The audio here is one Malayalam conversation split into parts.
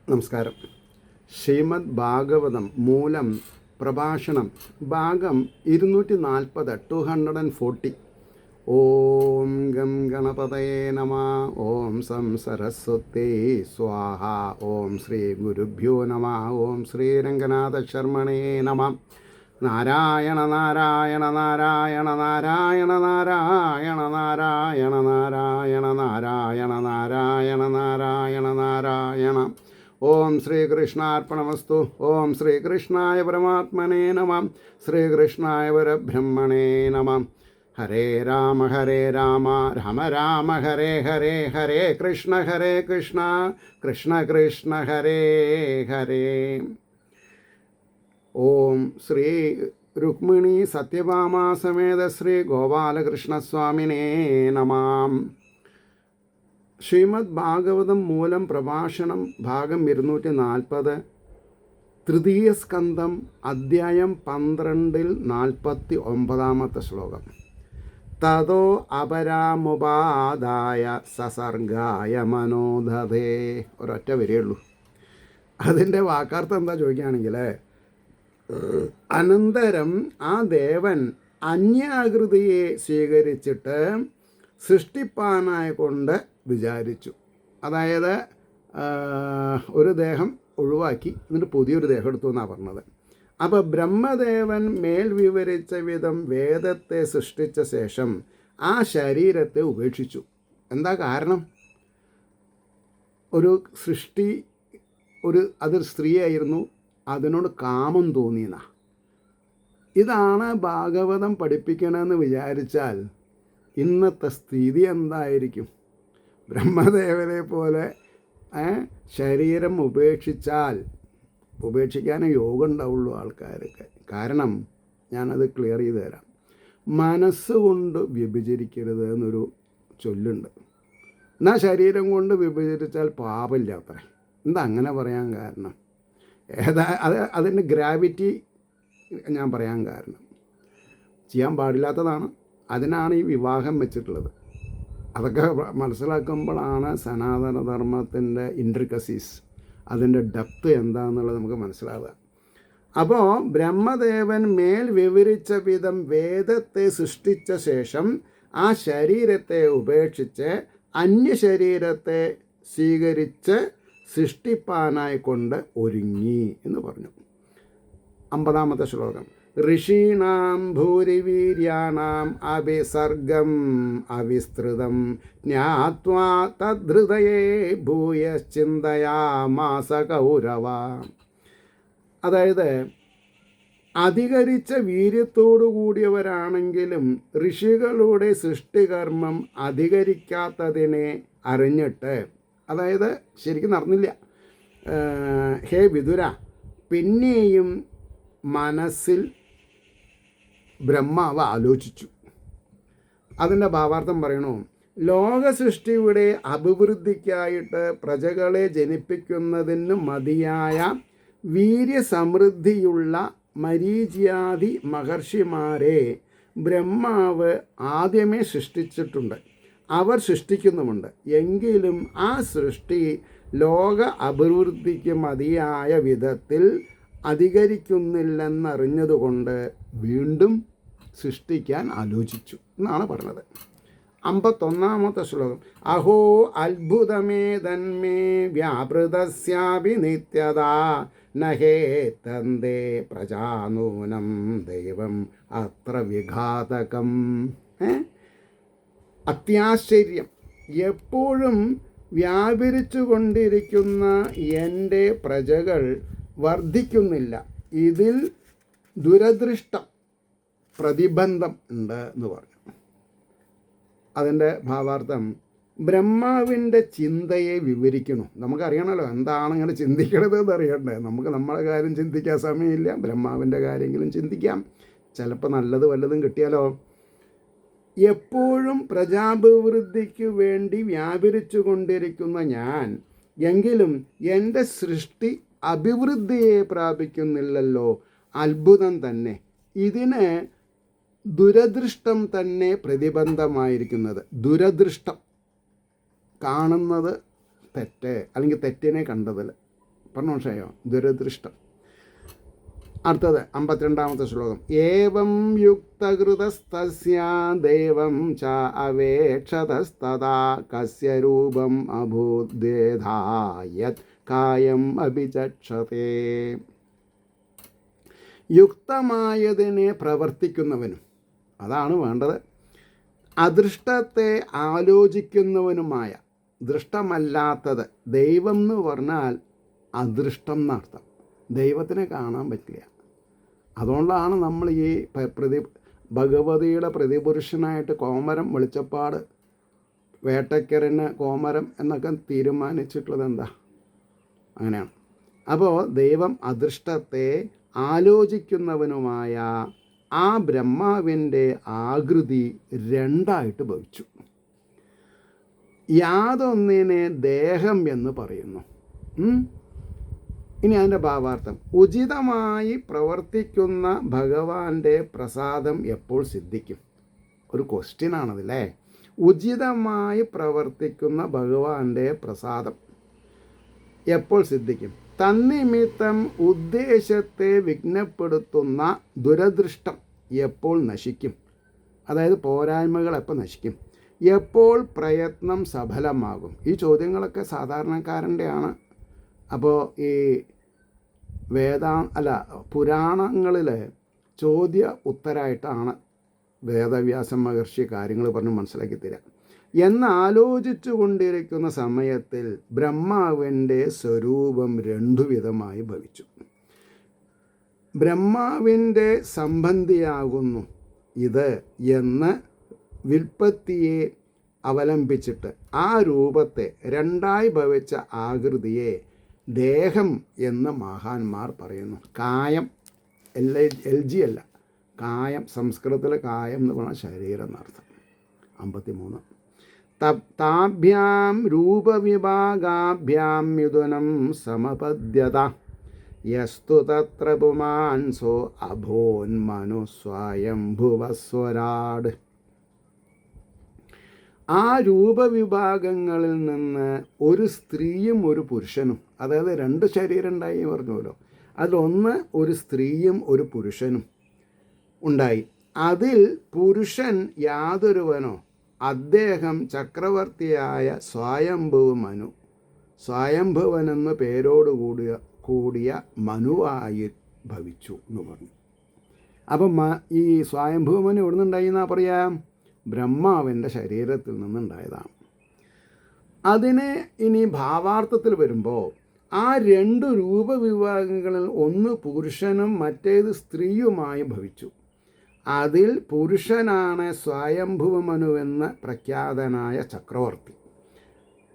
നമസ്കാരം. ശ്രീമദ് ഭാഗവതം മൂലം പ്രഭാഷണം ഭാഗം 240 240. ഓം ഗം ഗണപതയേ നമ. ഓം സം സരസ്വതേ സ്വാഹ. ഓം ശ്രീ ഗുരുഭ്യോ നമ. ഓം ശ്രീ രംഗനാഥ ശർമ്മണേ നമ. നാരായണ നാരായണ നാരായണ നാരായണ നാരായണ നാരായണ നാരായണ നാരായണ നാരായണ നാരായണ നാരായണ. ഓം ശ്രീകൃഷ്ണാർപ്പണമസ്തു. ഓം ശ്രീകൃഷ്ണായ പരമാത്മനേ നമ. ശ്രീകൃഷ്ണായ പരബ്രഹ്മണേ നമ. ഹരേ രാമ രാമ രാമ ഹരേ ഹരേ. ഹരേ കൃഷ്ണ കൃഷ്ണ കൃഷ്ണ ഹരേ ഹരേ. ഓം ശ്രീ രുക്മിണി സത്യഭാമ സമേത ശ്രീ ഗോപാലകൃഷ്ണസ്വാമിനേ നമാം. ശ്രീമദ് ഭാഗവതം മൂലം പ്രഭാഷണം ഭാഗം 240, തൃതീയ സ്കന്ധം, അധ്യായം 12 49 ശ്ലോകം. തതോ അപരാമുപാദായ സസർഗായ മനോധതേ. ഒരൊറ്റ വരികയുള്ളൂ. അതിൻ്റെ വാക്കാർത്ഥം എന്താ ചോദിക്കുകയാണെങ്കിൽ, അനന്തരം ആ ദേവൻ അന്യാകൃതിയെ സ്വീകരിച്ചിട്ട് സൃഷ്ടിപ്പാനായി കൊണ്ട് വിചാരിച്ചു. അതായത് ഒരു ദേഹം ഒഴിവാക്കി എന്നിട്ട് പുതിയൊരു ദേഹം എടുത്തു എന്നാണ് പറഞ്ഞത്. അപ്പോൾ ബ്രഹ്മദേവൻ മേൽ വിവരിച്ച വിധം വേദത്തെ സൃഷ്ടിച്ച ശേഷം ആ ശരീരത്തെ ഉപേക്ഷിച്ചു. എന്താ കാരണം? ഒരു സൃഷ്ടി, അതൊരു സ്ത്രീയായിരുന്നു, അതിനോട് കാമം തോന്നിയെന്ന. ഇതാണ് ഭാഗവതം പഠിപ്പിക്കണമെന്ന് വിചാരിച്ചാൽ ഇന്നത്തെ സ്ഥിതി എന്തായിരിക്കും? ബ്രഹ്മദേവനെ പോലെ ശരീരം ഉപേക്ഷിക്കാനേ യോഗം ഉണ്ടാവുള്ളൂ ആൾക്കാർക്ക്. കാരണം ഞാനത് ക്ലിയർ ചെയ്ത് തരാം. മനസ്സുകൊണ്ട് വ്യഭിചരിക്കരുത് എന്നൊരു ചൊല്ലുണ്ട്. എന്നാൽ ശരീരം കൊണ്ട് വ്യഭിചരിച്ചാൽ പാപമില്ല അത്ര. എന്താ അങ്ങനെ പറയാൻ കാരണം? അതിൻ്റെ ഗ്രാവിറ്റി ഞാൻ പറയാൻ കാരണം, ചെയ്യാൻ പാടില്ലാത്തതാണ്. അതിനാണ് ഈ വിവാഹം വെച്ചിട്ടുള്ളത്. അതൊക്കെ മനസ്സിലാക്കുമ്പോഴാണ് സനാതനധർമ്മത്തിൻ്റെ ഇൻട്രിക്കസീസ്, അതിൻ്റെ ഡെപ്ത് എന്താണെന്നുള്ളത് നമുക്ക് മനസ്സിലാവുക. അപ്പോൾ ബ്രഹ്മദേവൻ മേൽ വിവരിച്ച വിധം വേദത്തെ സൃഷ്ടിച്ച ശേഷം ആ ശരീരത്തെ ഉപേക്ഷിച്ച് അന്യശരീരത്തെ സ്വീകരിച്ച് സൃഷ്ടിപ്പാനായി കൊണ്ട് ഒരുങ്ങി എന്ന് പറഞ്ഞു. 50 ശ്ലോകം. ഋഷീണാം ഭൂരിവീര്യാണാം അഭിസർഗം അവിസ്തൃതം ജ്ഞാത്വാ തദ്ഹൃദയേ ഭൂയശ്ചിന്തയാമാസ കൗരവ. അതായത് അധികരിച്ച വീര്യത്തോടു കൂടിയവരാണെങ്കിലും ഋഷികളുടെ സൃഷ്ടികർമ്മം അധികരിക്കാത്തതിനെ അറിഞ്ഞിട്ട്, അതായത് ശരിക്കും നടന്നില്ല, ഹേ വിതുര, പിന്നെയും മനസ്സിൽ ബ്രഹ്മാവ് ആലോചിച്ചു. അതിൻ്റെ ഭാവാർത്ഥം പറയണു. ലോക സൃഷ്ടിയുടെ അഭിവൃദ്ധിക്കായിട്ട് പ്രജകളെ ജനിപ്പിക്കുന്നതിന് മതിയായ വീര്യസമൃദ്ധിയുള്ള മരീചിയാദി മഹർഷിമാരെ ബ്രഹ്മാവ് ആദ്യമേ സൃഷ്ടിച്ചിട്ടുണ്ട്, അവർ സൃഷ്ടിക്കുന്നുമുണ്ട്. എങ്കിലും ആ സൃഷ്ടി ലോക അഭിവൃദ്ധിക്ക് മതിയായ വിധത്തിൽ അധികരിക്കുന്നില്ലെന്നറിഞ്ഞതുകൊണ്ട് വീണ്ടും സൃഷ്ടിക്കാൻ ആലോചിച്ചു എന്നാണ് പറഞ്ഞത്. 51 ശ്ലോകം. അഹോ അത്ഭുതമേ തന്മേ വ്യാപൃതസ്യാപി നിത്യത നഹേ തന്തേ പ്രജാനൂനം ദൈവം അത്ര വിഘാതകം. അത്യാശ്ചര്യം, എപ്പോഴും വ്യാപരിച്ചു കൊണ്ടിരിക്കുന്ന എൻ്റെ പ്രജകൾ വർദ്ധിക്കുന്നില്ല. ഇതിൽ ദുരദൃഷ്ടം, പ്രതിബന്ധം ഉണ്ട് എന്ന് പറഞ്ഞു. അതിൻ്റെ ഭാവാർത്ഥം ബ്രഹ്മാവിൻ്റെ ചിന്തയെ വിവരിക്കുന്നു. നമുക്കറിയണമല്ലോ എന്താണ് ഇങ്ങനെ ചിന്തിക്കണത് എന്നറിയണ്ടേ. നമുക്ക് നമ്മുടെ കാര്യം ചിന്തിക്കാൻ സമയമില്ല, ബ്രഹ്മാവിൻ്റെ കാര്യങ്ങളും ചിന്തിക്കാം. ചിലപ്പോൾ നല്ലത് വല്ലതും കിട്ടിയാലോ. എപ്പോഴും പ്രജാഭിവൃദ്ധിക്ക് വേണ്ടി വ്യാപരിച്ചു കൊണ്ടിരിക്കുന്ന ഞാൻ, എങ്കിലും എൻ്റെ സൃഷ്ടി അഭിവൃദ്ധിയെ പ്രാപിക്കുന്നില്ലല്ലോ. അത്ഭുതം തന്നെ. ഇതിന് ദുരദൃഷ്ടം തന്നെ പ്രതിബന്ധമായിരിക്കുന്നത്. ദുരദൃഷ്ടം, കാണുന്നത് തെറ്റ് അല്ലെങ്കിൽ തെറ്റിനെ കണ്ടതിൽ പറഞ്ഞു മനസ്സിലായോ? ദുരദൃഷ്ടം. അടുത്തത് 52-ാമത്തെ ശ്ലോകം. ഏവം യുക്തകൃതസ്തസ്യ ദൈവം ച അവേക്ഷതസ്തഥാ കസ്യ രൂപം അഭൂദ്വേധാ യത് കായം അഭിചക്ഷതേ. യുക്തമായതിനെ പ്രവർത്തിക്കുന്നവനും, അതാണ് വേണ്ടത്, അദൃഷ്ടത്തെ ആലോചിക്കുന്നവനുമായ, ദൃഷ്ടമല്ലാത്തത്. ദൈവം എന്ന് പറഞ്ഞാൽ അദൃഷ്ടം എന്നർത്ഥം. ദൈവത്തിനെ കാണാൻ പറ്റില്ല. അതുകൊണ്ടാണ് നമ്മൾ ഈ ഭഗവതിയുടെ പ്രതിപുരുഷനായിട്ട് കോമരം, വെളിച്ചപ്പാട്, വേട്ടയ്ക്കരന് കോമരം എന്നൊക്കെ തീരുമാനിച്ചിട്ടുള്ളത് എന്താ? അങ്ങനെയാണ്. അപ്പോൾ ദൈവം അദൃഷ്ടത്തെ ആലോചിക്കുന്നവനുമായ ആ ബ്രഹ്മാവിൻ്റെ ആകൃതി രണ്ടായിട്ട് ഭവിച്ചു. യാതൊന്നിനെ ദേഹം എന്ന് പറയുന്നു. ഇനി അതിൻ്റെ ഭാവാർത്ഥം. ഉചിതമായി പ്രവർത്തിക്കുന്ന ഭഗവാന്റെ പ്രസാദം എപ്പോൾ സിദ്ധിക്കും? ഒരു ക്വസ്റ്റ്യനാണതല്ലേ. ഉചിതമായി പ്രവർത്തിക്കുന്ന ഭഗവാന്റെ പ്രസാദം എപ്പോൾ സിദ്ധിക്കും? തന്നിമിത്തം ഉദ്ദേശത്തെ വിഘ്നപ്പെടുത്തുന്ന ദുരദൃഷ്ടം എപ്പോൾ നശിക്കും? അതായത് പോരായ്മകൾ എപ്പോൾ നശിക്കും? എപ്പോൾ പ്രയത്നം സഫലമാകും? ഈ ചോദ്യങ്ങളൊക്കെ സാധാരണക്കാരൻ്റെയാണ്. അപ്പോൾ ഈ പുരാണങ്ങളിൽ ചോദ്യ ഉത്തരമായിട്ടാണ് വേദവ്യാസ മഹർഷി കാര്യങ്ങൾ പറഞ്ഞ് മനസ്സിലാക്കി തരാം. എന്നാലോചിച്ചു കൊണ്ടിരിക്കുന്ന സമയത്തിൽ ബ്രഹ്മാവിൻ്റെ സ്വരൂപം രണ്ടു വിധമായി ഭവിച്ചു. ബ്രഹ്മാവിൻ്റെ സംബന്ധിയാകുന്നു ഇത് എന്ന് വിൽപ്പത്തിയെ അവലംബിച്ചിട്ട് ആ രൂപത്തെ രണ്ടായി ഭവിച്ച ആകൃതിയെ ദേഹം എന്ന് മഹാന്മാർ പറയുന്നു. കായം, LG അല്ല, കായം. സംസ്കൃതത്തിലെ കായം എന്ന് പറഞ്ഞാൽ ശരീരം എന്നർത്ഥം. 53. താഭ്യാം രൂപവിഭാഗാഭ്യാം മിഥുനം സമപദ്യത യസ്തു തത്ര പുമാൻസോ അഭോന്മനു സ്വയംഭുവസ്വരാട്. ആ രൂപവിഭാഗങ്ങളിൽ നിന്ന് ഒരു സ്ത്രീയും ഒരു പുരുഷനും, അതായത് രണ്ട് ശരീരം ഉണ്ടായി പറഞ്ഞല്ലോ, അതിലൊന്ന് ഒരു സ്ത്രീയും ഒരു പുരുഷനും ഉണ്ടായി. അതിൽ പുരുഷൻ യാതൊരുവനോ അദ്ദേഹം ചക്രവർത്തിയായ സ്വയംഭുവ് മനു, സ്വയംഭുവനെന്ന് പേരോട് കൂടിയ മനുവായി ഭവിച്ചു എന്ന് പറഞ്ഞു. അപ്പം ഈ സ്വയംഭുവ മനു എവിടെ നിന്നുണ്ടായി എന്നാ പറയാം? ബ്രഹ്മാവിൻ്റെ ശരീരത്തിൽ നിന്നുണ്ടായതാണ്. അതിനെ ഇനി ഭാവാർത്ഥത്തിൽ വരുമ്പോൾ ആ രണ്ട് രൂപവിഭാഗങ്ങളിൽ ഒന്ന് പുരുഷനും മറ്റേത് സ്ത്രീയുമായി ഭവിച്ചു. അതിൽ പുരുഷനാണ് സ്വയംഭുവമനുവെന്ന് പ്രഖ്യാതനായ ചക്രവർത്തി.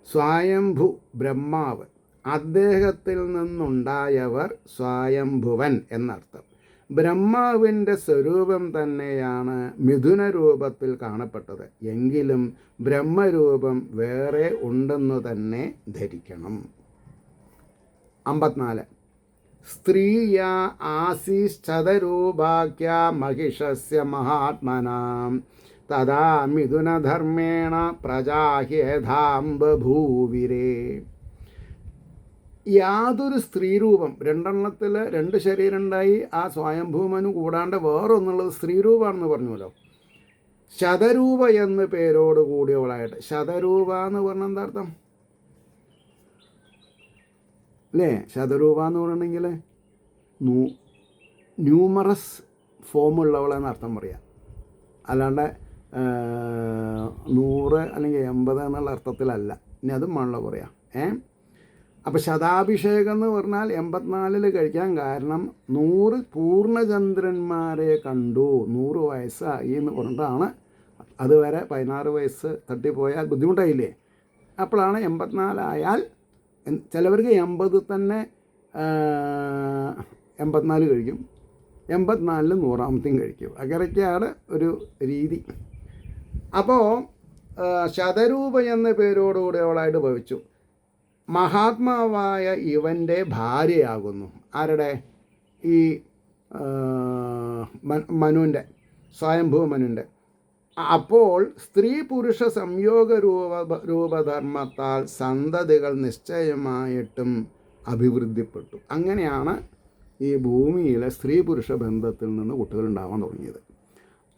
സ്വയംഭു ബ്രഹ്മാവ്, അദ്ദേഹത്തിൽ നിന്നുണ്ടായവർ സ്വയംഭുവൻ എന്നർത്ഥം. ബ്രഹ്മാവിൻ്റെ സ്വരൂപം തന്നെയാണ് മിഥുന രൂപത്തിൽ കാണപ്പെട്ടത്. എങ്കിലും ബ്രഹ്മരൂപം വേറെ ഉണ്ടെന്നു തന്നെ ധരിക്കണം. 54. സ്ത്രീയ ആസീശ്ചതരൂപാഖ്യ മഹിഷസ്യ മഹാത്മനാം തഥാ മിഥുനധർമ്മേണ പ്രജാഹ്യേധാം ബഭൂവിരേ. യാതൊരു സ്ത്രീരൂപം, രണ്ടെണ്ണത്തിൽ രണ്ട് ശരീരം ഉണ്ടായി, ആ സ്വയംഭൂമനു കൂടാണ്ട് വേറൊന്നുള്ളത് സ്ത്രീരൂപമാണെന്ന് പറഞ്ഞല്ലോ. ശതരൂപ എന്ന് പേരോട് കൂടിയവളായിട്ട്. ശതരൂപ എന്ന് പറഞ്ഞാൽ എന്താ അർത്ഥം അല്ലേ? ശതരൂപ എന്ന് പറഞ്ഞിട്ടുണ്ടെങ്കിൽ ന്യൂമറസ് ഫോമുള്ളവളെന്ന് അർത്ഥം പറയാം. അല്ലാണ്ട് 100 അല്ലെങ്കിൽ 80 എന്നുള്ള അർത്ഥത്തിലല്ല. ഇനി അതും വേണമല്ലോ പറയാം. അപ്പോൾ ശതാഭിഷേകം എന്ന് പറഞ്ഞാൽ 84 കഴിക്കാൻ കാരണം 100 പൂർണ്ണചന്ദ്രന്മാരെ കണ്ടു, 100 വയസ്സായി എന്ന് പറഞ്ഞിട്ടാണ്. അതുവരെ 16 വയസ്സ് തട്ടിപ്പോയാൽ ബുദ്ധിമുട്ടായില്ലേ? അപ്പോഴാണ് 84 ആയാൽ, ചിലവർക്ക് 80 തന്നെ 84 കഴിക്കും, 84 100ാമത്തെയും കഴിക്കും. അങ്ങനെയൊക്കെയാണ് ഒരു രീതി. അപ്പോൾ ശതരൂപ എന്ന പേരോടുകൂടി അവളായിട്ട് ഭവിച്ചു. മഹാത്മാവായ ഇവൻ്റെ ഭാര്യയാകുന്നു. ആരുടെ? ഈ മനുവിൻ്റെ, സ്വയംഭൂ മനുവിൻ്റെ. അപ്പോൾ സ്ത്രീ പുരുഷ സംയോഗ രൂപധർമ്മത്താൽ സന്തതികൾ നിശ്ചയമായിട്ടും അഭിവൃദ്ധിപ്പെട്ടു. അങ്ങനെയാണ് ഈ ഭൂമിയിലെ സ്ത്രീ പുരുഷ ബന്ധത്തിൽ നിന്ന് കുട്ടികൾ ഉണ്ടാവാൻ തുടങ്ങിയത്.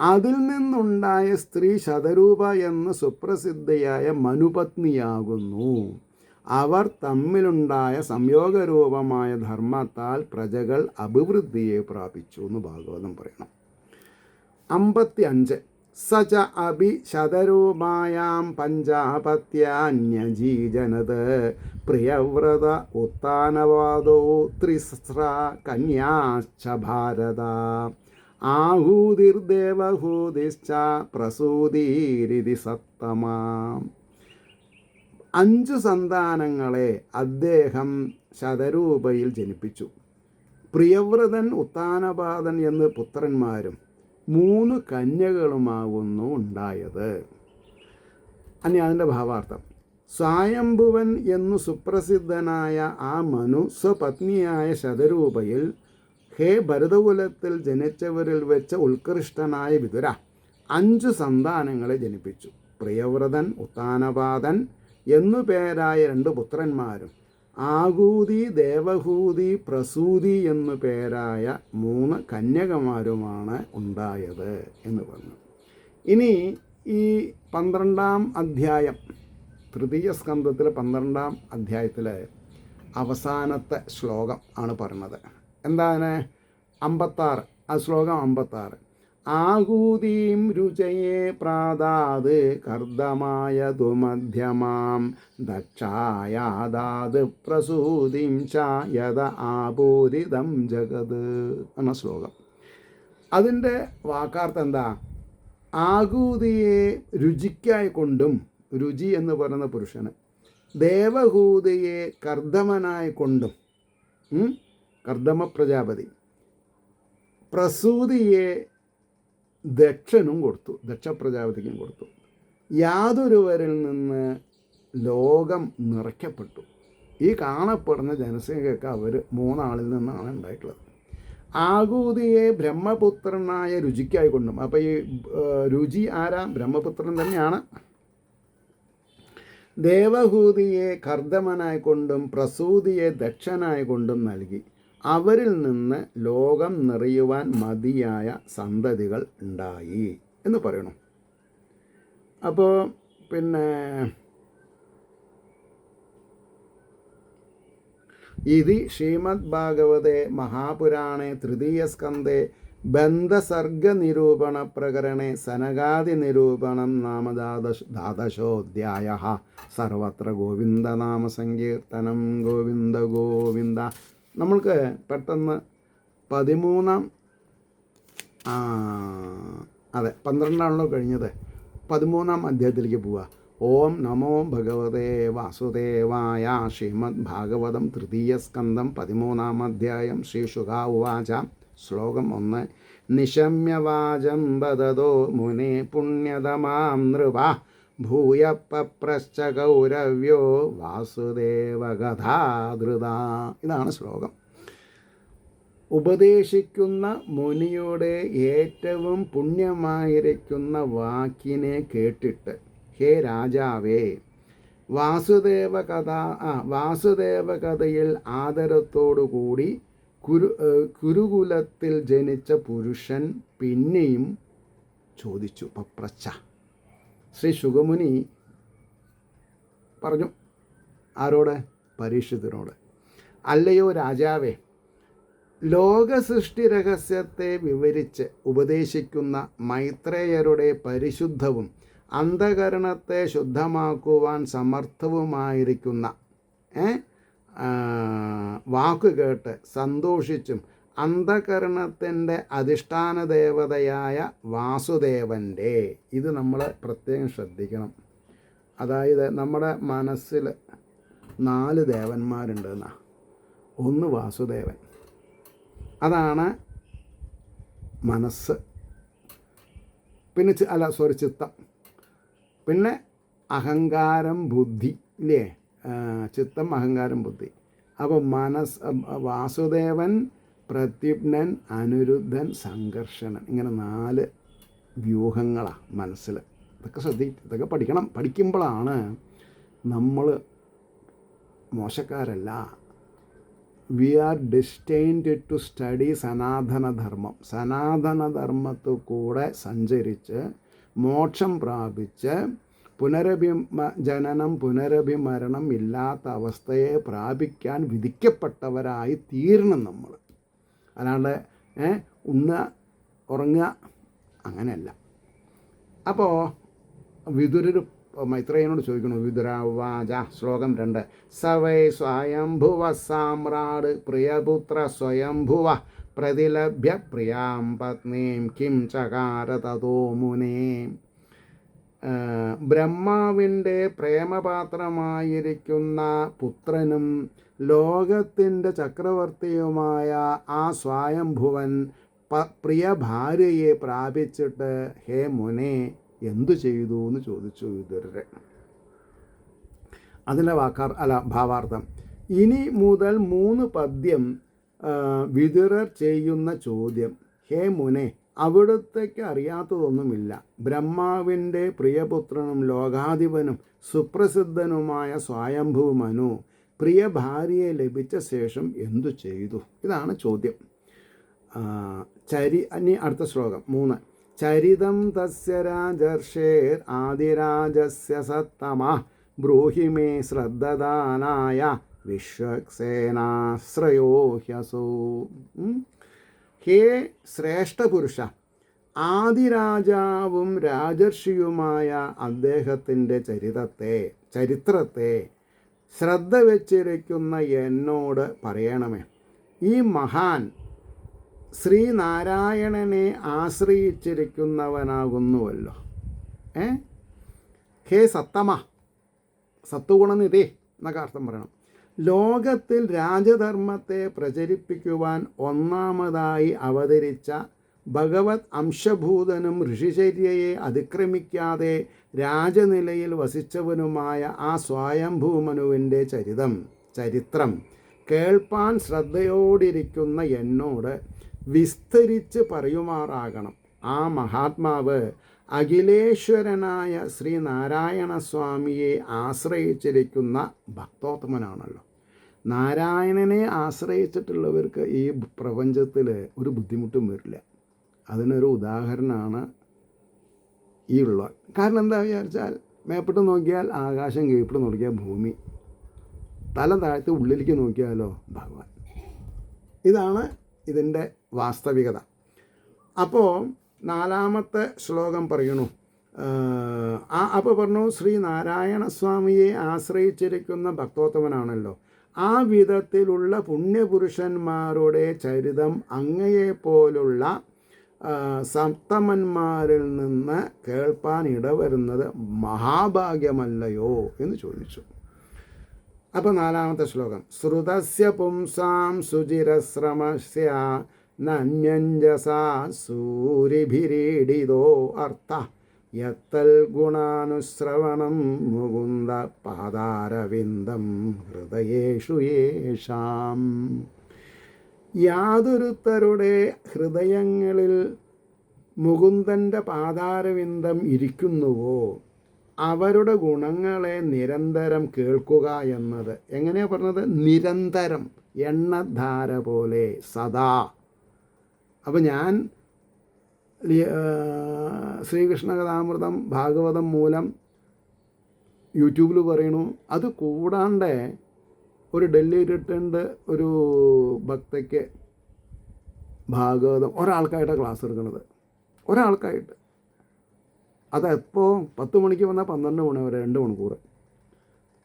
അതിൽ നിന്നുണ്ടായ സ്ത്രീ ശതരൂപ എന്ന് സുപ്രസിദ്ധയായ മനുപത്നിയാകുന്നു. അവർ തമ്മിലുണ്ടായ സംയോഗരൂപമായ ധർമ്മത്താൽ പ്രജകൾ അഭിവൃദ്ധിയെ പ്രാപിച്ചു എന്ന് ഭാഗവതം പറയണം. 55 സച അഭി ശതരൂപായാം പഞ്ചാപത്യാന്യജീജനത് പ്രിയവ്രത ഉത്താനവാദോ ത്രിസ്ര കന്യാശ്ച ഭാരത ആഹൂതിർദേവഹൂതിശ്ച പ്രസൂതീരിതി സത്തമാം. 5 സന്താനങ്ങളെ അദ്ദേഹം ശതരൂപയിൽ ജനിപ്പിച്ചു. പ്രിയവ്രതൻ ഉത്താനപാദൻ എന്ന് പുത്രന്മാരും 3 കന്യകളുമാകുന്നു ഉണ്ടായത്. അനി അതിൻ്റെ ഭാവാർത്ഥം: സ്വയംഭുവൻ എന്നു സുപ്രസിദ്ധനായ ആ മനു സ്വപത്നിയായ ശതരൂപയിൽ ഹേ ഭരതകുലത്തിൽ ജനിച്ചവരിൽ വെച്ച് ഉത്കൃഷ്ടനായ വിതുര 5 സന്താനങ്ങളെ ജനിപ്പിച്ചു. പ്രിയവ്രതൻ ഉത്താനപാദൻ എന്നു പേരായ 2 പുത്രന്മാരും ആകൂതി ദേവഹൂതി പ്രസൂതി എന്നു പേരായ 3 കന്യകമാരുമാണ് ഉണ്ടായത് എന്ന് പറഞ്ഞു. ഇനി ഈ 12-ാം അധ്യായം, തൃതീയ സ്കന്ധത്തിലെ 12-ാം അധ്യായത്തിലെ അവസാനത്തെ ശ്ലോകം ആണ് പറഞ്ഞത്. എന്താണ്? 56, ആ ശ്ലോകം 56. ആഹൂതീം രുചയേ പ്രാതാത് കർദ്ദമായതു മധ്യമാം ദക്ഷായാദാത് പ്രസൂതിം ചായത ആപൂരിതം ജഗത് എന്ന ശ്ലോകം. അതിൻ്റെ വാക്കാർത്ഥം എന്താ? ആഹൂതിയെ രുചിക്കായി കൊണ്ടും, രുചി എന്ന് പറയുന്ന പുരുഷന്, ദേവഹൂതിയെ കർദ്ദമനായി കൊണ്ടും, കർദ്ദമ പ്രജാപതി, പ്രസൂതിയെ ദക്ഷനും കൊടുത്തു, ദക്ഷ പ്രജാപതിക്കും കൊടുത്തു. യാതൊരുവരിൽ നിന്ന് ലോകം നിറയ്ക്കപ്പെട്ടു. ഈ കാണപ്പെടുന്ന ജനസംഖ്യയൊക്കെ അവർ 3 ആളിൽ നിന്നാണ് ഉണ്ടായിട്ടുള്ളത്. ആകൂതിയെ ബ്രഹ്മപുത്രനായ രുചിക്കായി കൊണ്ടും, അപ്പോൾ ഈ രുചി ആരാ? ബ്രഹ്മപുത്രൻ തന്നെയാണ്. ദേവഹൂതിയെ കർദ്ദമനായി കൊണ്ടും പ്രസൂതിയെ ദക്ഷനായി കൊണ്ടും നൽകി. അവരിൽ നിന്ന് ലോകം നിറയുവാൻ മതിയായ സന്തതികൾ ഉണ്ടായി എന്ന് പറയണം. അപ്പോൾ പിന്നെ ഇതി ശ്രീമദ് ഭാഗവതേ മഹാപുരാണേ തൃതീയ സ്കന്ധേ ബന്ധസർഗനിരൂപണ പ്രകരണേ സനകാദി നിരൂപണം നാമ ദ്വാദശോധ്യായഃ. സർവത്ര ഗോവിന്ദനാമ സങ്കീർത്തനം. ഗോവിന്ദ ഗോവിന്ദ. നമ്മൾക്ക് പെട്ടെന്ന് 13-ാം 12ആണല്ലോ കഴിഞ്ഞത്, 13-ാം അധ്യായത്തിലേക്ക് പോവുക. ഓം നമോ ഭഗവതേ വാസുദേവായ. ശ്രീമദ് ഭാഗവതം തൃതീയ സ്കന്ധം 13-ാം അധ്യായം. ശ്രീ ശുക ഉവാച. ശ്ലോകം 1. നിശമ്യവാചം വദതോ മുനെ പുണ്യതമാം നൃപ ഭൂയ പപ്രശ്ച കൗരവ്യോ വാസുദേവകഥാധൃത. ഇതാണ് ശ്ലോകം. ഉപദേശിക്കുന്ന മുനിയുടെ ഏറ്റവും പുണ്യമായിരിക്കുന്ന വാക്കിനെ കേട്ടിട്ട്, ഹേ രാജാവേ, വാസുദേവകഥയിൽ ആദരത്തോടുകൂടി കുരുകുലത്തിൽ ജനിച്ച പുരുഷൻ പിന്നെയും ചോദിച്ചു. പപ്രച്ഛ. ശ്രീ ശുകമുനി പറഞ്ഞു. ആരോട്? പരീക്ഷിതനോട്. അല്ലയോ രാജാവേ, ലോകസൃഷ്ടി രഹസ്യത്തെ വിവരിച്ച് ഉപദേശിക്കുന്ന മൈത്രേയരുടെ പരിശുദ്ധവും അന്ധകരണത്തെ ശുദ്ധമാക്കുവാൻ സമർത്ഥവുമായിരിക്കുന്ന വാക്കുകേട്ട് സന്തോഷിച്ചും അന്ധകരണത്തിൻ്റെ അധിഷ്ഠാന ദേവതയായ വാസുദേവൻ്റെ, ഇത് നമ്മൾ പ്രത്യേകം ശ്രദ്ധിക്കണം. അതായത് നമ്മുടെ മനസ്സിൽ 4 ദേവന്മാരുണ്ടെന്നാ. ഒന്ന് വാസുദേവൻ, അതാണ് മനസ്സ്. പിന്നെ ചിത്തം. പിന്നെ അഹങ്കാരം, ബുദ്ധി, ഇല്ലേ? ചിത്തം, അഹങ്കാരം, ബുദ്ധി. അപ്പോൾ വാസുദേവൻ, പ്രദ്യുമ്നൻ, അനിരുദ്ധൻ, സംഘർഷണൻ, ഇങ്ങനെ 4 വ്യൂഹങ്ങളാണ് മനസ്സിൽ. ഇതൊക്കെ ഇതൊക്കെ പഠിക്കണം. പഠിക്കുമ്പോഴാണ് നമ്മൾ മോശക്കാരല്ല, V R destined to study സനാതനധർമ്മം. സനാതനധർമ്മത്തിൽ കൂടെ സഞ്ചരിച്ച് മോക്ഷം പ്രാപിച്ച് ജനനം പുനരഭിമരണം ഇല്ലാത്ത അവസ്ഥയെ പ്രാപിക്കാൻ വിധിക്കപ്പെട്ടവരായി തീരണം നമ്മൾ. അല്ലാണ്ട് ഉണ്ണുക ഉറങ്ങുക അങ്ങനെയല്ല. അപ്പോൾ വിതുരർ മൈത്രേയനോട് ചോദിക്കണു. വിതുരാവാച ശ്ലോകം 2. സവൈ സ്വയംഭുവ സാമ്രാട് പ്രിയപുത്ര സ്വയംഭുവ പ്രതിലഭ്യ പ്രിയാം പത്നീം കിം ചകാര തതോ മുനേ. ബ്രഹ്മാവിൻ്റെ പ്രേമപാത്രമായിരിക്കുന്ന പുത്രനും ലോകത്തിൻ്റെ ചക്രവർത്തിയുമായ ആ സ്വയംഭുവൻ പ്രിയ ഭാര്യയെ പ്രാപിച്ചിട്ട് ഹേ മുനെ എന്തു ചെയ്തു എന്ന് ചോദിച്ചു വിതുരരെ. അതിൻ്റെ ഭാവാർത്ഥം. ഇനി മുതൽ 3 പദ്യം വിതുരർ ചെയ്യുന്ന ചോദ്യം. ഹേ മുനെ, അവിടുത്തേക്ക് അറിയാത്തതൊന്നുമില്ല. ബ്രഹ്മാവിൻ്റെ പ്രിയപുത്രനും ലോകാധിപനും സുപ്രസിദ്ധനുമായ സ്വയംഭൂ മനു പ്രിയ ഭാര്യയെ ലഭിച്ച ശേഷം എന്തു ചെയ്തു? ഇതാണ് ചോദ്യം. ഇനി അടുത്ത ശ്ലോകം 3. ചരിതം തസ്യ രാജർഷേർ ആദിരാജസ്യ സത്തമ ബ്രൂഹി മേ ശ്രദ്ധദാനായ വിശ്വക്സേനാശ്രയോ ഹ്യസോ. ഹേ ശ്രേഷ്ഠപുരുഷ, ആദിരാജാവും രാജർഷിയുമായ അദ്ദേഹത്തിൻ്റെ ചരിത്രത്തെ ശ്രദ്ധ വച്ചിരിക്കുന്ന എന്നോട് പറയണമേ. ഈ മഹാൻ ശ്രീനാരായണനെ ആശ്രയിച്ചിരിക്കുന്നവനാകുന്നുവല്ലോ. ഹേ സത്തമ, സത്വഗുണനിധി എന്നൊക്കെ അർത്ഥം പറയണം. ലോകത്തിൽ രാജധർമ്മത്തെ പ്രചരിപ്പിക്കുവാൻ ഒന്നാമതായി അവതരിച്ച ഭഗവത് അംശഭൂതനും ഋഷിചര്യയെ അതിക്രമിക്കാതെ രാജനിലയിൽ വസിച്ചവനുമായ ആ സ്വയംഭൂമനുവിൻ്റെ ചരിത്രം കേൾപ്പാൻ ശ്രദ്ധയോടിരിക്കുന്ന എന്നോട് വിസ്തരിച്ച് പറയുമാറാകണം. ആ മഹാത്മാവ് അഖിലേശ്വരനായ ശ്രീനാരായണ സ്വാമിയെ ആശ്രയിച്ചിരിക്കുന്ന ഭക്തോത്തമനാണല്ലോ. നാരായണനെ ആശ്രയിച്ചിട്ടുള്ളവർക്ക് ഈ പ്രപഞ്ചത്തിൽ ഒരു ബുദ്ധിമുട്ടും വരില്ല. അതിനൊരു ഉദാഹരണമാണ് ഈ ഉള്ള. കാരണം എന്താ വിചാരിച്ചാൽ, മേപ്പിട്ട് നോക്കിയാൽ ആകാശം, കീഴ്പിട്ട് നോക്കിയാൽ ഭൂമി, തല താഴ്ത്തി ഉള്ളിലേക്ക് നോക്കിയാലോ ഭഗവാൻ. ഇതാണ് ഇതിൻ്റെ വാസ്തവികത. അപ്പോൾ 4-ാമത്തെ ശ്ലോകം പറയണു. അപ്പോൾ പറഞ്ഞു, ശ്രീനാരായണ സ്വാമിയെ ആശ്രയിച്ചിരിക്കുന്ന ഭക്തോത്തമനാണല്ലോ. ആ വിധത്തിലുള്ള പുണ്യപുരുഷന്മാരുടെ ചരിതം അങ്ങയെപ്പോലുള്ള സപ്തമന്മാരിൽ നിന്ന് കേൾപ്പാൻ ഇടവരുന്നത് മഹാഭാഗ്യമല്ലയോ എന്ന് ചോദിച്ചു. അപ്പോൾ 4-ാമത്തെ ശ്ലോകം. ശ്രുതസ്യ പുംസാം സുചിരശ്രമസ്യ നന്യഞ്ജസാ സൂരിഭിരീഡിതോ അർത്ഥ യത്തൽ ഗുണാനുശ്രവണം മുകുന്ദ പാദാരവിന്ദം ഹൃദയേഷു യേഷാം. യാതൊരുത്തരുടെ ഹൃദയങ്ങളിൽ മുകുന്ദൻ്റെ പാദാരവിന്ദം ഇരിക്കുന്നുവോ അവരുടെ ഗുണങ്ങളെ നിരന്തരം കേൾക്കുക എന്നത്. എങ്ങനെയാണ് പറഞ്ഞത്? നിരന്തരം, എണ്ണധാര പോലെ, സദാ. അപ്പോൾ ഞാൻ ശ്രീകൃഷ്ണ കഥാമൃതം ഭാഗവതം മൂലം യൂട്യൂബിൽ പറയണു. അത് കൂടാണ്ട് ഒരു ഡൽഹി റിട്ടേൺഡ് ഒരു ഭക്തയ്ക്ക് ഭാഗവതം ഒരാൾക്കായിട്ടാണ് ക്ലാസ് എടുക്കുന്നത്. ഒരാൾക്കായിട്ട്. അതെപ്പോൾ 10 മണിക്ക് വന്നാൽ 12 മണി വരെ 2 മണിക്കൂർ.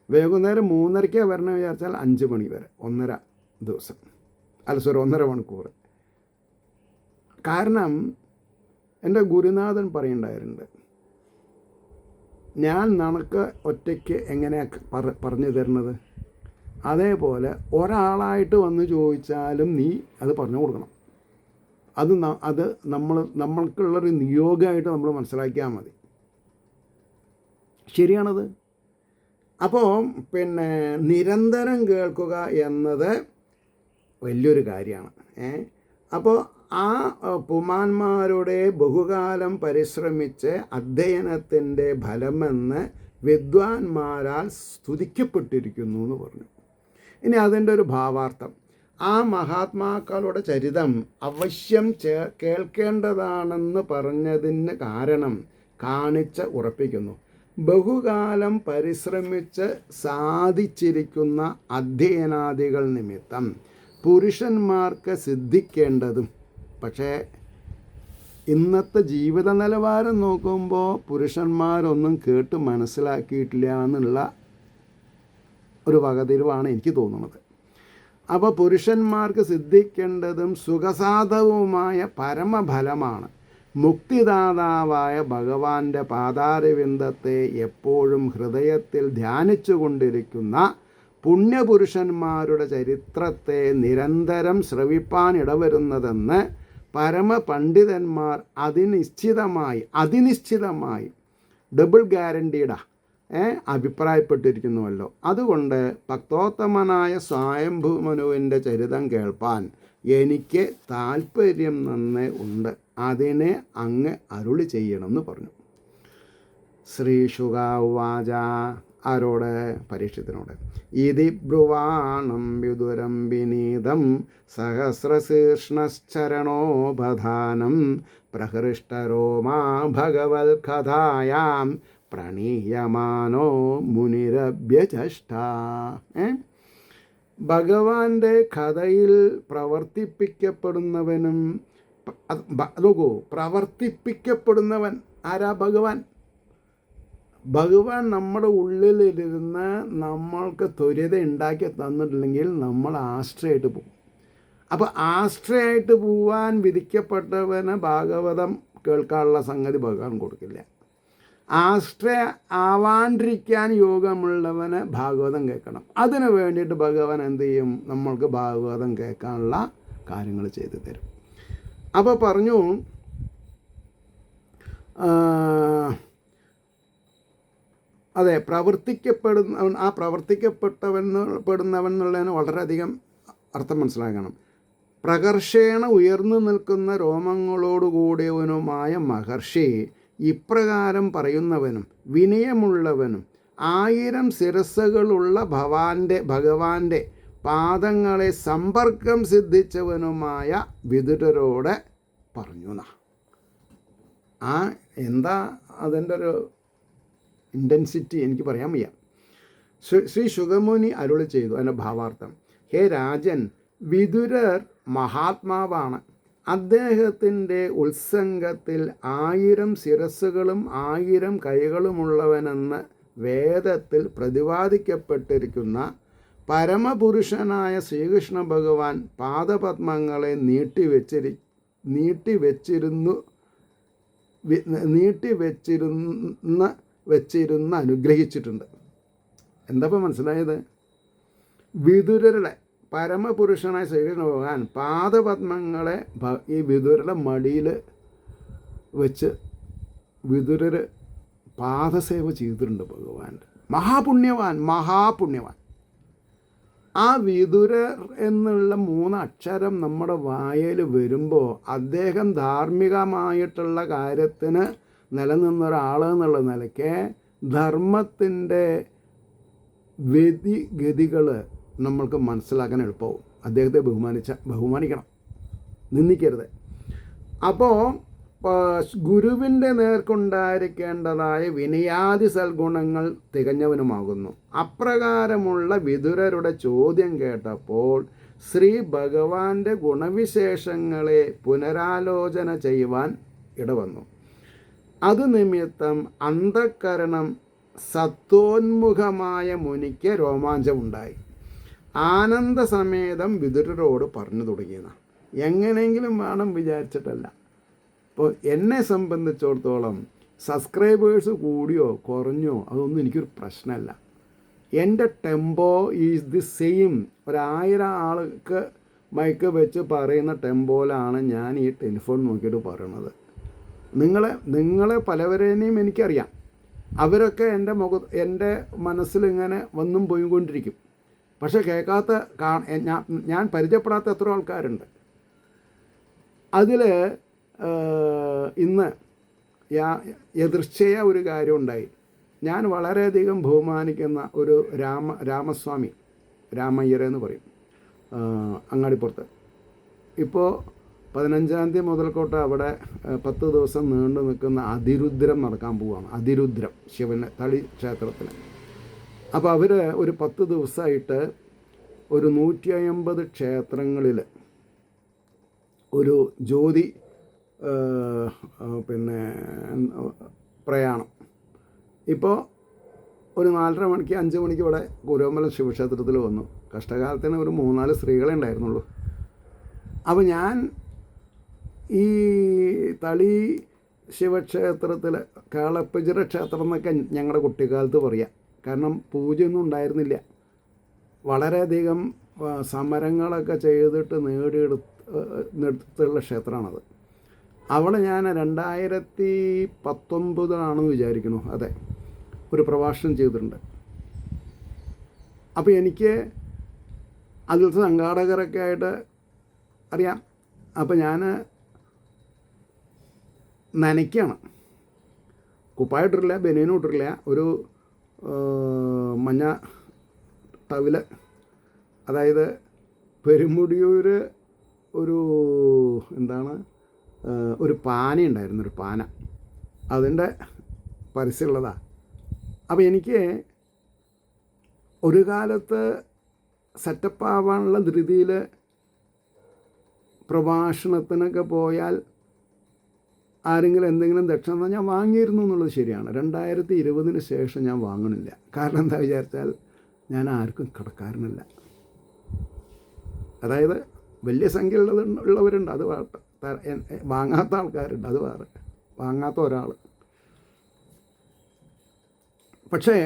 വൈകുന്നേരം 3:30 വരണ വിചാരിച്ചാൽ 5 മണി വരെ, 1.5 ദിവസം. 1.5 മണിക്കൂർ. കാരണം എൻ്റെ ഗുരുനാഥൻ പറയുണ്ടായിട്ടുണ്ട്, ഞാൻ നിനക്ക് ഒറ്റയ്ക്ക് എങ്ങനെയാണ് പറഞ്ഞു തരുന്നത്, അതേപോലെ ഒരാളായിട്ട് വന്ന് ചോദിച്ചാലും നീ അത് പറഞ്ഞു കൊടുക്കണം. അത് നമ്മൾക്കുള്ളൊരു നിയോഗമായിട്ട് നമ്മൾ മനസ്സിലാക്കിയാൽ മതി. ശരിയാണത്. അപ്പോൾ നിരന്തരം കേൾക്കുക എന്നത് വലിയൊരു കാര്യമാണ്. അപ്പോൾ ആ പുമാന്മാരുടെ ബഹുകാലം പരിശ്രമിച്ച് അധ്യയനത്തിൻ്റെ ഫലമെന്ന് വിദ്വാൻമാരാൽ സ്തുതിക്കപ്പെട്ടിരിക്കുന്നു എന്ന് പറഞ്ഞു. ഇനി അതിൻ്റെ ഒരു ഭാവാർത്ഥം. ആ മഹാത്മാക്കളുടെ ചരിതം അവശ്യം കേൾക്കേണ്ടതാണെന്ന് പറഞ്ഞതിന് കാരണം ഉറപ്പിക്കുന്നു. ബഹുകാലം പരിശ്രമിച്ച് സാധിച്ചിരിക്കുന്ന അധ്യയനാദികൾ നിമിത്തം പുരുഷന്മാർക്ക് സിദ്ധിക്കേണ്ടതും, പക്ഷേ ഇന്നത്തെ ജീവിത നിലവാരം നോക്കുമ്പോൾ പുരുഷന്മാരൊന്നും കേട്ട് മനസ്സിലാക്കിയിട്ടില്ല എന്നുള്ള ഒരു വകതിരിവാണ് എനിക്ക് തോന്നുന്നത്. അപ്പോൾ പുരുഷന്മാർക്ക് സിദ്ധിക്കേണ്ടതും സുഖസാധവുമായ പരമഫലമാണ് മുക്തിദാതാവായ ഭഗവാന്റെ പാതാരവിന്ദത്തെ എപ്പോഴും ഹൃദയത്തിൽ ധ്യാനിച്ചു കൊണ്ടിരിക്കുന്ന പുണ്യപുരുഷന്മാരുടെ ചരിത്രത്തെ നിരന്തരം ശ്രവിപ്പാനിടവരുന്നതെന്ന് പരമപണ്ഡിതന്മാർ അതിനിശ്ചിതമായി ഡബിൾ ഗ്യാരണ്ടീഡാ അഭിപ്രായപ്പെട്ടിരിക്കുന്നുവല്ലോ. അതുകൊണ്ട് ഭക്തോത്തമനായ സ്വയംഭൂമനുവിൻ്റെ ചരിതം കേൾപ്പാൻ എനിക്ക് താല്പര്യം നന്നേ ഉണ്ട്. അതിനെ അങ്ങ് അരുളി ചെയ്യണമെന്ന് പറഞ്ഞു. ശ്രീശുക ഉവാച, ആരോട്? പരീക്ഷത്തിനോട്. ഇതി ബ്രുവാണം വിദുരം വിനീതം സഹസ്രശീർഷ്ണശ്ചരണോപധാനം പ്രഹൃഷ്ടരോമാ ഭഗവത്കഥായാം പ്രണീയമാനോ മുനിരഭ്യചഷ്ട. ഭഗവാന്റെ കഥയിൽ പ്രവർത്തിപ്പിക്കപ്പെടുന്നവനും നോക്കൂ, പ്രവർത്തിപ്പിക്കപ്പെടുന്നവൻ ആരാ? ഭഗവാൻ നമ്മുടെ ഉള്ളിലിരുന്ന് നമ്മൾക്ക് ത്വരിത ഉണ്ടാക്കി തന്നിട്ടില്ലെങ്കിൽ നമ്മൾ ആശ്രയമായിട്ട് പോകും. അപ്പോൾ ആശ്രയമായിട്ട് പോവാൻ വിധിക്കപ്പെട്ടവന് ഭാഗവതം കേൾക്കാനുള്ള സംഗതി ഭഗവാൻ കൊടുക്കില്ല. ആശ്രയ ആവാണ്ടിരിക്കാൻ യോഗമുള്ളവന് ഭാഗവതം കേൾക്കണം. അതിന് വേണ്ടിയിട്ട് ഭഗവാൻ എന്ത് ചെയ്യും? നമ്മൾക്ക് ഭാഗവതം കേൾക്കാനുള്ള കാര്യങ്ങൾ ചെയ്തു തരും. അപ്പോൾ പറഞ്ഞു, അതെ, പ്രവർത്തിക്കപ്പെടുന്നവൻ, ആ പ്രവർത്തിക്കപ്പെട്ടവൻ എന്നുള്ളതിന് വളരെയധികം അർത്ഥം മനസ്സിലാക്കണം. പ്രകർഷേണ ഉയർന്നു നിൽക്കുന്ന രോമങ്ങളോടുകൂടിയവനുമായ മഹർഷി ഇപ്രകാരം പറയുന്നവനും വിനയമുള്ളവനും 1000 ശിരസ്സുകളുള്ള ഭഗവാന്റെ പാദങ്ങളെ സമ്പർക്കം സിദ്ധിച്ചവനുമായ വിദുരരോട് പറഞ്ഞു. എന്താ അതിൻ്റെ ഒരു ഇൻറ്റൻസിറ്റി എനിക്ക് പറയാൻ വയ്യ. ശ്രീ ശുഗമുനി അരുളി ചെയ്തു. അതിൻ്റെ ഭാവാർത്ഥം: ഹേ രാജൻ, വിദുരർ മഹാത്മാവാണ്. അദ്ദേഹത്തിൻ്റെ ഉത്സംഗത്തിൽ 1000 ശിരസ്സുകളും 1000 കൈകളുമുള്ളവനെന്ന് വേദത്തിൽ പ്രതിപാദിക്കപ്പെട്ടിരിക്കുന്ന പരമപുരുഷനായ ശ്രീകൃഷ്ണ ഭഗവാൻ പാദപത്മങ്ങളെ വെച്ചിരുന്ന് അനുഗ്രഹിച്ചിട്ടുണ്ട്. എന്താ ഇപ്പോൾ മനസ്സിലായത്? വിദുരരുടെ പരമപുരുഷനായ ശ്രീകൃഷ്ണ ഭഗവാൻ പാദപത്മങ്ങളെ ഈ വിദുരരുടെ മടിയിൽ വെച്ച് വിദുരർ പാദസേവ ചെയ്തിട്ടുണ്ട് ഭഗവാന്റെ. മഹാപുണ്യവാൻ. ആ വിദുരർ എന്നുള്ള 3 അക്ഷരം നമ്മുടെ വായയിൽ വരുമ്പോൾ അദ്ദേഹം ധാർമ്മികമായിട്ടുള്ള കാര്യത്തിന് നിലനിന്നൊരാൾ എന്നുള്ള നിലയ്ക്ക് ധർമ്മത്തിൻ്റെ ഗതികൾ നമ്മൾക്ക് മനസ്സിലാക്കാൻ എളുപ്പമാവും. അദ്ദേഹത്തെ ബഹുമാനിക്കണം, നിന്ദിക്കരുത്. അപ്പോൾ ഗുരുവിൻ്റെ നേർക്കുണ്ടായിരിക്കേണ്ടതായ വിനയാദി സൽഗുണങ്ങൾ തികഞ്ഞവനുമാകുന്നു. അപ്രകാരമുള്ള വിദുരരുടെ ചോദ്യം കേട്ടപ്പോൾ ശ്രീ ഭഗവാന്റെ ഗുണവിശേഷങ്ങളെ പുനരാലോചന ചെയ്യുവാൻ ഇടവന്നു. അത് നിമിത്തം അന്ധക്കരണം സത്വോന്മുഖമായ മുനിക്ക് രോമാഞ്ചമുണ്ടായി. ആനന്ദസമേതം വിദുരരോട് പറഞ്ഞു തുടങ്ങിയതാണ്. എങ്ങനെയെങ്കിലും വേണം വിചാരിച്ചിട്ടല്ല. ഇപ്പോൾ എന്നെ സംബന്ധിച്ചിടത്തോളം സബ്സ്ക്രൈബേഴ്സ് കൂടിയോ കുറഞ്ഞോ അതൊന്നും എനിക്കൊരു പ്രശ്നമല്ല. എൻ്റെ ടെമ്പോ ഈസ് ദി സെയിം. 1000 ആൾക്ക് മൈക്ക് വെച്ച് പറയുന്ന ടെമ്പോയിലാണ് ഞാൻ ഈ ടെലിഫോൺ നോക്കിയിട്ട് പറയണത്. നിങ്ങളെ പലവരേനെയും എനിക്കറിയാം. അവരൊക്കെ എൻ്റെ മനസ്സിലിങ്ങനെ വന്നും പോയിക്കൊണ്ടിരിക്കും. പക്ഷെ കേൾക്കാത്ത ഞാൻ പരിചയപ്പെടാത്ത എത്ര ആൾക്കാരുണ്ട്. അതിൽ ഇന്ന് യദൃച്ഛയ ഒരു കാര്യമുണ്ടായി. ഞാൻ വളരെയധികം ബഹുമാനിക്കുന്ന ഒരു രാമസ്വാമി, രാമയ്യരെന്ന് പറയും. അങ്ങാടിപ്പുറത്ത്. ഇപ്പോൾ 15-ാം തീയതി മുതൽക്കോട്ട് അവിടെ 10 ദിവസം നീണ്ടു നിൽക്കുന്ന അതിരുദ്രം നടക്കാൻ പോവുകയാണ്. അതിരുദ്രം ശിവന് തളി ക്ഷേത്രത്തിൽ. അപ്പോൾ അവർ ഒരു 10 ദിവസമായിട്ട് ഒരു 150 ക്ഷേത്രങ്ങളിൽ ഒരു ജ്യോതി പിന്നെ പ്രയാണം. ഇപ്പോൾ ഒരു 4:30 മണിക്ക് 5 മണിക്ക് ഇവിടെ കുരവമ്പലം ശിവക്ഷേത്രത്തിൽ വന്നു. കഷ്ടകാലത്തിന് ഒരു 3-4 സ്ത്രീകളെ ഉണ്ടായിരുന്നുള്ളൂ. അപ്പോൾ ഞാൻ ഈ തളി ശിവക്ഷേത്രത്തിൽ കാളപ്പജിറ ക്ഷേത്രം എന്നൊക്കെ ഞങ്ങളുടെ കുട്ടിക്കാലത്ത് പറയാം. കാരണം പൂജയൊന്നും ഉണ്ടായിരുന്നില്ല. വളരെയധികം സമരങ്ങളൊക്കെ ചെയ്തിട്ട് നേടിയെടുത്തുള്ള ക്ഷേത്രമാണത്. അവിടെ ഞാൻ 2019 വിചാരിക്കുന്നു, അതെ, ഒരു പ്രഭാഷണം ചെയ്തിട്ടുണ്ട്. അപ്പോൾ എനിക്ക് അതിലത്തെ സംഘാടകരൊക്കെ ആയിട്ട് അറിയാം. അപ്പോൾ ഞാൻ നനയ്ക്കാണ്, കുപ്പായിട്ടിട്ടില്ല, ബനിയനും ഇട്ടിട്ടില്ല, ഒരു മഞ്ഞ ടവല്, അതായത് പെരുമുടിയൂർ ഒരു എന്താണ് ഒരു പാന ഉണ്ടായിരുന്നു, ഒരു പാന, അതിൻ്റെ പരസ്യമുള്ളതാണ്. അപ്പോൾ എനിക്ക് ഒരു കാലത്ത് സെറ്റപ്പ് ആവാനുള്ള ധൃതിയിൽ പ്രഭാഷണത്തിനൊക്കെ പോയാൽ ആരെങ്കിലും എന്തെങ്കിലും ദക്ഷിണ ഞാൻ വാങ്ങിയിരുന്നു എന്നുള്ളത് ശരിയാണ്. 2020 ശേഷം ഞാൻ വാങ്ങണില്ല. കാരണം എന്താ വിചാരിച്ചാൽ ഞാൻ ആർക്കും കടക്കാരനല്ല. അതായത് വലിയ സംഖ്യ ഉള്ളവരുണ്ട്, അത് വാങ്ങാത്ത ആൾക്കാരുണ്ട്, അത് വേറെ, വാങ്ങാത്ത ഒരാൾ. പക്ഷേ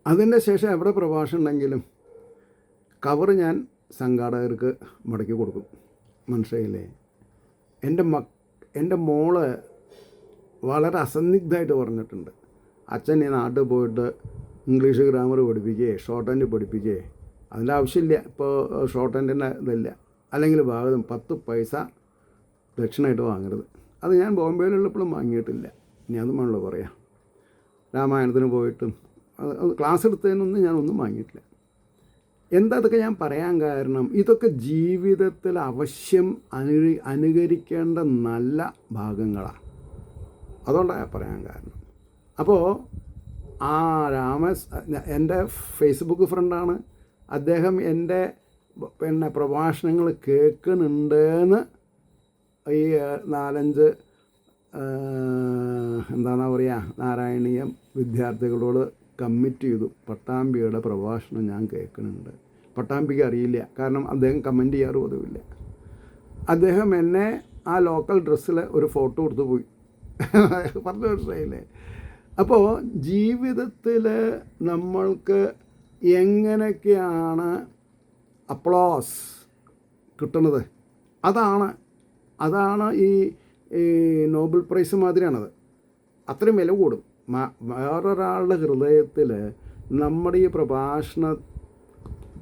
അതിൻ്റെ ശേഷം എവിടെ പ്രഭാഷണം ഉണ്ടെങ്കിലും കവറ് ഞാൻ സംഘാടകർക്ക് മടക്കി കൊടുക്കും. മനസ്സിലായില്ലേ? എൻ്റെ മോള് വളരെ അസന്നിഗ്ധമായിട്ട് പറഞ്ഞിട്ടുണ്ട്, അച്ഛൻ ഈ നാട്ടിൽ പോയിട്ട് ഇംഗ്ലീഷ് ഗ്രാമർ പഠിപ്പിക്കുകയെ ഷോർട്ട് ഹാൻഡ് പഠിപ്പിക്കുകയെ, അതിൻ്റെ ആവശ്യമില്ല, ഇപ്പോൾ ഷോർട്ട് ഹാൻഡിൻ്റെ ഇതില്ല, അല്ലെങ്കിൽ ഭാഗം 10 പൈസ ദക്ഷിണമായിട്ട് വാങ്ങരുത്. അത് ഞാൻ ബോംബെയിലുള്ളപ്പോഴും വാങ്ങിയിട്ടില്ല. ഇനി അതും വേണമല്ലോ പറയാം. രാമായണത്തിന് പോയിട്ടും ക്ലാസ് എടുത്തതിനൊന്നും ഞാനൊന്നും വാങ്ങിയിട്ടില്ല. എന്താ അതൊക്കെ ഞാൻ പറയാൻ കാരണം, ഇതൊക്കെ ജീവിതത്തിൽ അവശ്യം അനുകരിക്കേണ്ട നല്ല ഭാഗങ്ങളാണ്. അതുകൊണ്ടാണ് പറയാൻ കാരണം. അപ്പോൾ ആ എൻ്റെ ഫേസ്ബുക്ക് ഫ്രണ്ടാണ് അദ്ദേഹം. എൻ്റെ പ്രഭാഷണങ്ങൾ കേൾക്കുന്നുണ്ടെന്ന് ഈ 4-5 എന്താണെന്നാ പറയുക, നാരായണീയം വിദ്യാർത്ഥികളോട് കമ്മിറ്റ് ചെയ്തു. പട്ടാമ്പിയുടെ പ്രഭാഷണം ഞാൻ കേൾക്കുന്നുണ്ട്. പട്ടാമ്പിക്ക് അറിയില്ല, കാരണം അദ്ദേഹം കമൻറ്റ് ചെയ്യാറ് പതിവില്ല. അദ്ദേഹം എന്നെ ആ ലോക്കൽ ഡ്രസ്സിൽ ഒരു ഫോട്ടോ കൊടുത്തു പോയി. 10 വർഷമായില്ലേ. അപ്പോൾ ജീവിതത്തിൽ നമ്മൾക്ക് എങ്ങനെയൊക്കെയാണ് അപ്ലോസ് കിട്ടുന്നത്, അതാണ് ഈ നോബൽ പ്രൈസ് മാതിരിയാണത്. അത്രയും വില കൂടും. വേറൊരാളുടെ ഹൃദയത്തിൽ നമ്മുടെ ഈ പ്രഭാഷണം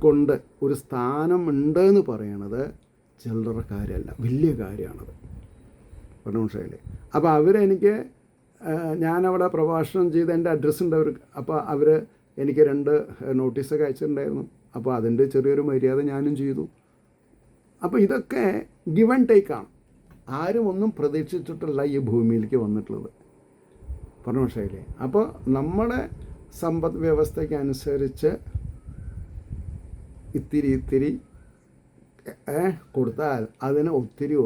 കൊണ്ട് ഒരു സ്ഥാനം ഉണ്ടെന്ന് പറയണത് ചില്ലറ കാര്യമല്ല, വലിയ കാര്യമാണത്. മനസ്സിലായില്ലേ? അപ്പോൾ അവരെനിക്ക്, ഞാനവിടെ പ്രഭാഷണം ചെയ്ത് എൻ്റെ അഡ്രസ്സ് ഉണ്ട് അവർക്ക്. അപ്പോൾ അവർ എനിക്ക് 2 നോട്ടീസൊക്കെ അയച്ചിട്ടുണ്ടായിരുന്നു. അപ്പോൾ അതിൻ്റെ ചെറിയൊരു മര്യാദ ഞാനും ചെയ്തു. അപ്പോൾ ഇതൊക്കെ ഗിവ് ആൻഡ് ടേക്കാണ്. ആരും ഒന്നും പ്രതീക്ഷിച്ചിട്ടല്ല ഈ ഭൂമിയിലേക്ക് വന്നിട്ടുള്ളത്. പറഞ്ഞു മനസ്സിലായില്ലേ? അപ്പോൾ നമ്മുടെ സമ്പദ് വ്യവസ്ഥയ്ക്ക് അനുസരിച്ച് ഇത്തിരി കൊടുത്താൽ അതിന് ഒത്തിരി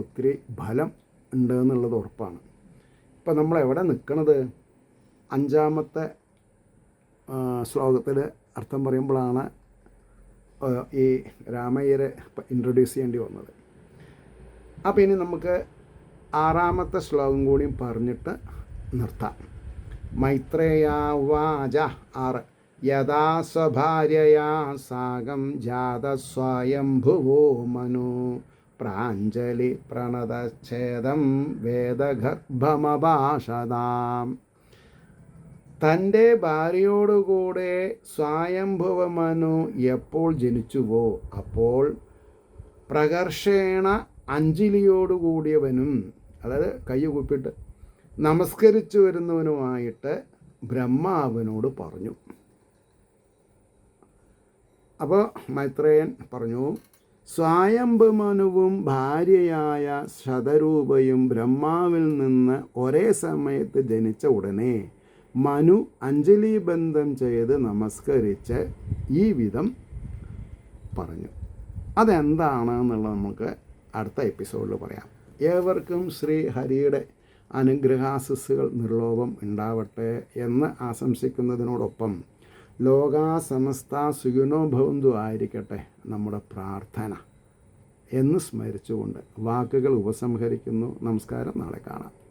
ഫലം ഉണ്ട് എന്നുള്ളത് ഉറപ്പാണ്. ഇപ്പം നമ്മളെവിടെ നിൽക്കണത്? 5-ാമത്തെ ശ്ലോകത്തിൽ അർത്ഥം പറയുമ്പോഴാണ് ഈ രാമയ്യരെ ഇൻട്രൊഡ്യൂസ് ചെയ്യേണ്ടി വന്നത്. അപ്പോൾ ഇനി നമുക്ക് 6-ാമത്തെ ശ്ലോകം കൂടിയും പറഞ്ഞിട്ട് നിർത്താം. മൈത്രേയാവാച 6 യഥാ സ്വഭാര്യയാ സാകം ജാത സ്വയംഭുവോ മനു പ്രാഞ്ജലി പ്രണതച്ഛേദം വേദഗർഭമഭാഷതാം. തൻ്റെ ഭാര്യയോടുകൂടെ സ്വയംഭുവമനു എപ്പോൾ ജനിച്ചുവോ അപ്പോൾ പ്രകർഷേണ അഞ്ജലിയോടുകൂടിയവനും, അതായത് കൈ കൂപ്പിട്ട് നമസ്കരിച്ചു വരുന്നവനുമായിട്ട് ബ്രഹ്മാവിനോട് പറഞ്ഞു. അപ്പോൾ മൈത്രേയൻ പറഞ്ഞു, സ്വയംഭുമനുവും ഭാര്യയായ ശതരൂപയും ബ്രഹ്മാവിൽ നിന്ന് ഒരേ സമയത്ത് ജനിച്ച ഉടനെ മനു അഞ്ജലീബന്ധം ചെയ്ത് നമസ്കരിച്ച് ഈ വിധം പറഞ്ഞു. അതെന്താണ് എന്നുള്ളത് നമുക്ക് അടുത്ത എപ്പിസോഡിൽ പറയാം. ഏവർക്കും ശ്രീ ഹരിയുടെ അനുഗ്രഹാശിസ്സുകൾ നിർലോഭം ഉണ്ടാവട്ടെ എന്ന് ആശംസിക്കുന്നതിനോടൊപ്പം ലോകാ സമസ്ത സുഖിനോ ഭവന്തു ആയിരിക്കട്ടെ നമ്മുടെ പ്രാർത്ഥന എന്ന് സ്മരിച്ചുകൊണ്ട് വാക്കുകൾ ഉപസംഹരിക്കുന്നു. നമസ്കാരം. നാളെ കാണാം.